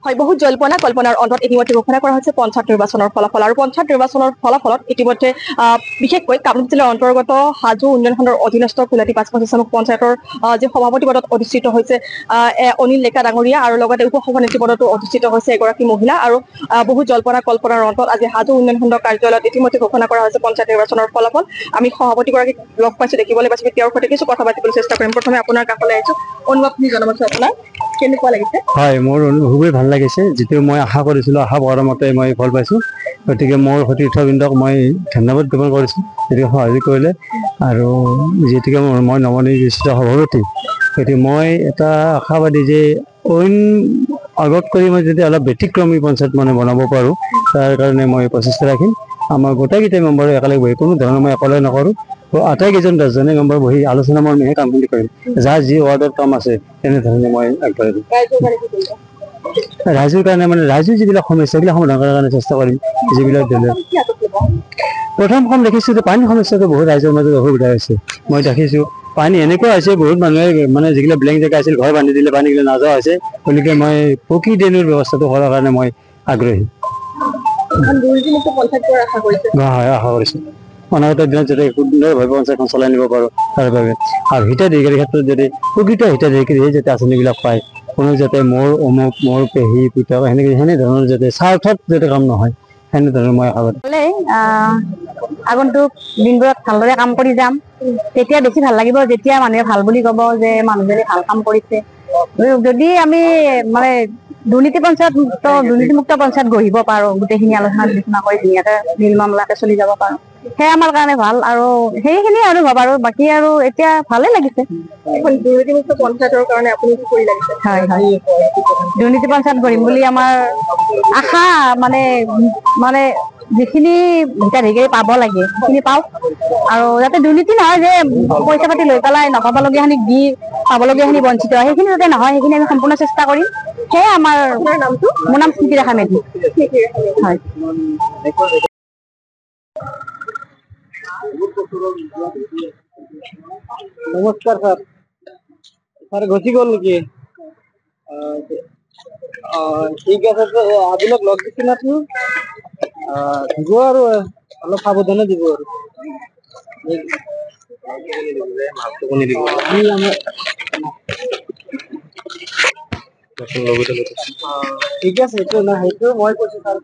হয়, বহুত জল্পনা কল্পনাৰ অন্তত ইতিমধ্যে ঘোষণা কৰা হৈছে পঞ্চায়ত নিৰ্বাচনৰ ফলাফল আৰু পঞ্চায়ত নিৰ্বাচনৰ ফলাফলত ইতিমধ্যে বিশেষকৈ কামৰূপ জিলাৰ অন্তৰ্গত হাজো উন্নয়ন খণ্ডৰ অধীনস্থ ফুলাটি ৫৫ পঞ্চায়তৰ যি সভাপতি পদত অধিষ্ঠিত হৈছে অনিল ডেকা ডাঙৰীয়া আৰু লগতে উপসভানেত্ৰী পদতো অধিষ্ঠিত হৈছে এগৰাকী মহিলা আৰু বহুত জল্পনা কল্পনাৰ অন্তত আজি হাজো উন্নয়ন খণ্ড কাৰ্যালয়ত ইতিমধ্যে ঘোষণা কৰা হৈছে পঞ্চায়ত নিৰ্বাচনৰ ফলাফল। আমি সভাপতিগৰাকীক লগ পাইছো, দেখিবলৈ পাইছো, তেওঁৰ সৈতে কিছু কথা পাতিবলৈ চেষ্টা কৰিম। প্ৰথমে আপোনাৰ কাষলৈ আহিছো, অনুভৱখিনি জনাবচোন আপোনাৰ কেনেকুৱা লাগিছে? হয়, মোৰ খুবেই ভাল লাগিছে। যিটো মই আশা কৰিছিলোঁ, আশা কৰা মতে মই ফল পাইছোঁ। গতিকে মোৰ সতীৰ্থবৃন্দক মই ধন্যবাদ জ্ঞাপন কৰিছোঁ, গতিকে সহযোগ কৰিলে। আৰু যিহেতুকে মই নৱনিৰ্বাচিত সভাপতি, গতিকে মই এটা আশাবাদী যে অইন আগত কৰি মই যদি অলপ ব্যতিক্ৰমী পঞ্চায়ত বনাব পাৰোঁ, তাৰ কাৰণে মই প্ৰচেষ্টা ৰাখিম। আমাৰ গোটেইকেইটা মেম্বাৰে একেলগে বহি কোনো ধৰণৰ মই অকলে নকৰোঁ, আটাইকেইজন 10জনে মেম্বাৰ বহি আলোচনা মৰ্মেহে কামখিনি কৰিম। যাৰ যি ৱাৰ্ডৰ কাম আছে তেনেধৰণে মই আগবাঢ়ি দিম। ৰাইজৰ কাৰণে ৰাইজৰ যিবিলাক সমস্যা সেইবিলাক সমাধান কৰাৰ কাৰণে চেষ্টা কৰিম। যিবিলাক প্ৰথম কাম দেখিছোঁ যে পানীৰ সমস্যাটো বহুত ৰাইজৰ মাজত অসুবিধা হৈছে। মই দেখিছোঁ পানী এনেকুৱা হৈছে, বহুত মানুহে যিবিলাক বেলেগ জেগা আছিল ঘৰ বান্ধি দিলে, পানীবিলাক নাযোৱা হৈছে। গতিকে মই পকী ড্ৰেইনৰ ব্যৱস্থাটো কৰাৰ কাৰণে মই আগ্ৰহী। হয়, আশা কৰিছোঁ অনাগত দিনত যাতে সুন্দৰভাৱে পঞ্চায়তখন চলাই নিব পাৰোঁ তাৰ বাবে। আৰু হিতাধিকাৰীৰ ক্ষেত্ৰত যদি প্ৰকৃত হিতাধিকাৰীয়ে যাতে আঁচনিবিলাক পায়, কোনো যাতে মোৰ অমুক, মোৰ পেহী, পুতেক সেনেধৰণৰ যাতে স্বাৰ্থত যাতে কাম নহয়, সেনেধৰণৰ মই আশাবাদী। আগন্তুক দিনবোৰত ভালদৰে কাম কৰি যাম। তেতিয়া বেছি ভাল লাগিব, যেতিয়া মানুহে ভাল বুলি ক'ব যে মানুহজনে ভাল কাম কৰিছে। যদি আমি দুৰ্নীতিমুক্ত পঞ্চায়ত গঢ়িব পাৰো, গোটেইখিনি আলোচনা কৰি ধুনীয়াকে নীল মামলাকে চলি যাব পাৰো, সেয়া আমাৰ কাৰণে ভাল। আৰু সেইখিনি আৰু ভাবা, বাকী আৰু এতিয়া ভালে লাগিছে। এখন দুৰ্নীতিমুক্ত পঞ্চায়তৰ কাৰণে আপুনি কি কৰি লাগিছে? হয়, দুৰ্নীতি পঞ্চায়ত গঢ়িম বুলি আমাৰ আশা। যিখিনি হিতাধিকাৰী পাব লাগে সেইখিনি পাওক, আৰু যাতে দুৰ্নীতি নহয় যে পইচা পাতি লৈ পেলাই নাপাবলগীয়াখিনিক দি পাবলগীয়াখিনি বঞ্চিত হয়, সেইখিনি যাতে নহয়, সেইখিনি আমি সম্পূৰ্ণ চেষ্টা কৰিম। সেয়ে আপোনাৰ নামটো? মোৰ নাম স্মৃতি ৰেখা মেধি। হয়। নমস্কাৰ ছাৰ। ছাৰ গুচি গ'ল নেকি? ঠিক আছে, আপোনাক লগ দিছিল আপুনি? দিব আৰু অলপ সাৱধানে দিব আৰু। ঠিক আছে, সেইটো মই কৈছো ছাৰ।